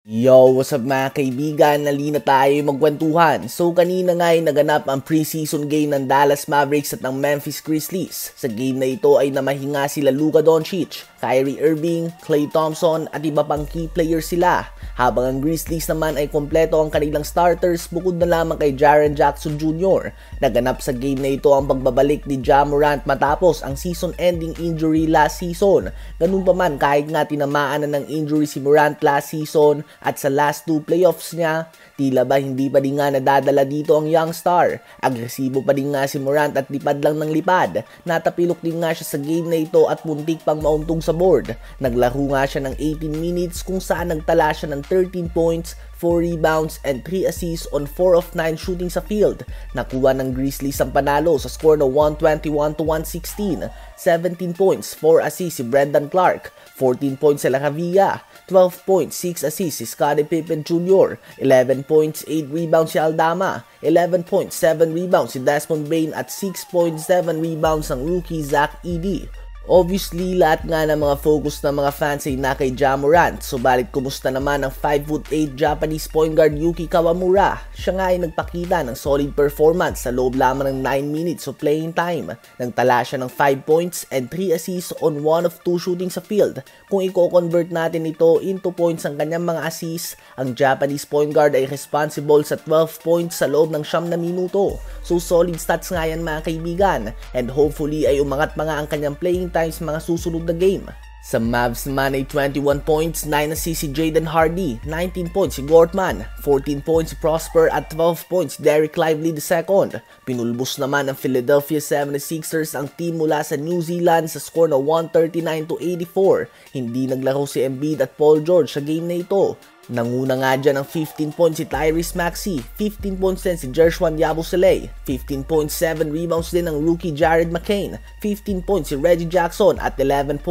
Yo, what's up mga kaibigan? Nalina tayo magkwentuhan. So kanina nga ay naganap ang preseason game ng Dallas Mavericks at ng Memphis Grizzlies. Sa game na ito ay namahinga sila Luka Doncic, Kyrie Irving, Klay Thompson at iba pang key players sila. Habang ang Grizzlies naman ay kompleto ang kanilang starters bukod na lamang kay Jaren Jackson Jr. Naganap sa game na ito ang pagbabalik ni Ja Morant matapos ang season-ending injury last season. Ganun pa man kahit nga tinamaan na ng injury si Morant last season, at sa last two playoffs niya, tila ba hindi pa din nga nadadala dito ang young star. Agresibo pa din nga si Morant at lipad lang ng lipad. Natapilok din nga siya sa game na ito at muntik pang mauntog sa board. Naglaro nga siya ng 18 minutes kung saan nagtala siya ng 13 points, 4 rebounds and 3 assists on 4 of 9 shooting sa field. Nakuha ng Grizzlies ang panalo sa score na 121-116. 17 points, 4 assists si Brandon Clark, 14 points si Lacavia, 12 points, 6 assists si Scottie Pippen Jr., 11 points, 8 rebounds si Aldama, 11 points, 7 rebounds si Desmond Bane at 6.7 rebounds ang rookie Zach Edey. Obviously, lahat nga ng mga focus ng mga fans ay na kay Ja Morant. Subalit kumusta naman ang 5'8" Japanese point guard Yuki Kawamura? Siya nga ay nagpakita ng solid performance sa loob lamang ng 9 minutes of playing time. Nagtala siya ng 5 points and 3 assists on 1 of 2 shooting sa field. Kung i-convert natin ito into points ang kanyang mga assists, ang Japanese point guard ay responsible sa 12 points sa loob ng 9 na minuto. So solid stats nga yan mga kaibigan, and hopefully ay umangat pa nga ang kanyang playing time sa mga susunod na game. Sa Mavs naman ay 21 points, 9 assists si Jaden Hardy, 19 points si Gortman, 14 points si Prosper at 12 points si Derek Lively II. Pinulbos naman ng Philadelphia 76ers ang team mula sa New Zealand sa score na 139-84. Hindi naglaro si Embiid at Paul George sa game na ito. Nanguna nga dyan ng 15 points si Tyrese Maxey, 15 points din si Jershwan Yabusele, 15.7 rebounds din ang rookie Jared McCain, 15 points si Reggie Jackson at 11.7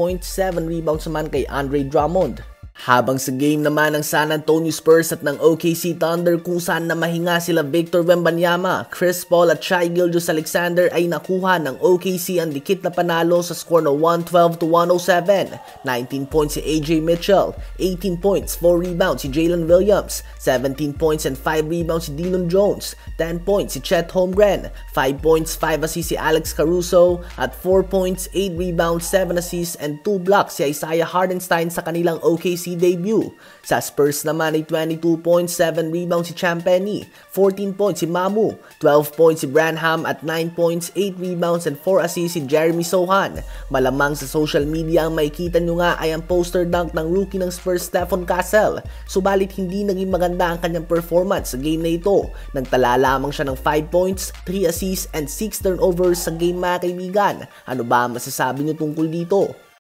rebounds naman kay Andre Drummond. Habang sa game naman ng San Antonio Spurs at ng OKC Thunder kung saan namahinga sila Victor Wembanyama, Chris Paul at Shai Gilgeous-Alexander ay nakuha ng OKC ang dikit na panalo sa score na 112-107. 19 points si AJ Mitchell, 18 points, 4 rebounds si Jalen Williams, 17 points and 5 rebounds si Dillon Jones, 10 points si Chet Holmgren, 5 points, 5 assists si Alex Caruso at 4 points, 8 rebounds, 7 assists and 2 blocks si Isaiah Hartenstein sa kanilang OKC debut. Sa Spurs naman ay 22 points, 7 rebounds si Champagny, 14 points si Mamu, 12 points si Branham at 9 points, 8 rebounds and 4 assists si Jeremy Sohan. Malamang sa social media ang makikita nyo nga ay ang poster dunk ng rookie ng Spurs Stephon Castle. Subalit hindi naging maganda ang kanyang performance sa game na ito. Nagtala lamang siya ng 5 points, 3 assists and 6 turnovers sa game mga kaibigan. Ano ba ang masasabi nyo tungkol dito?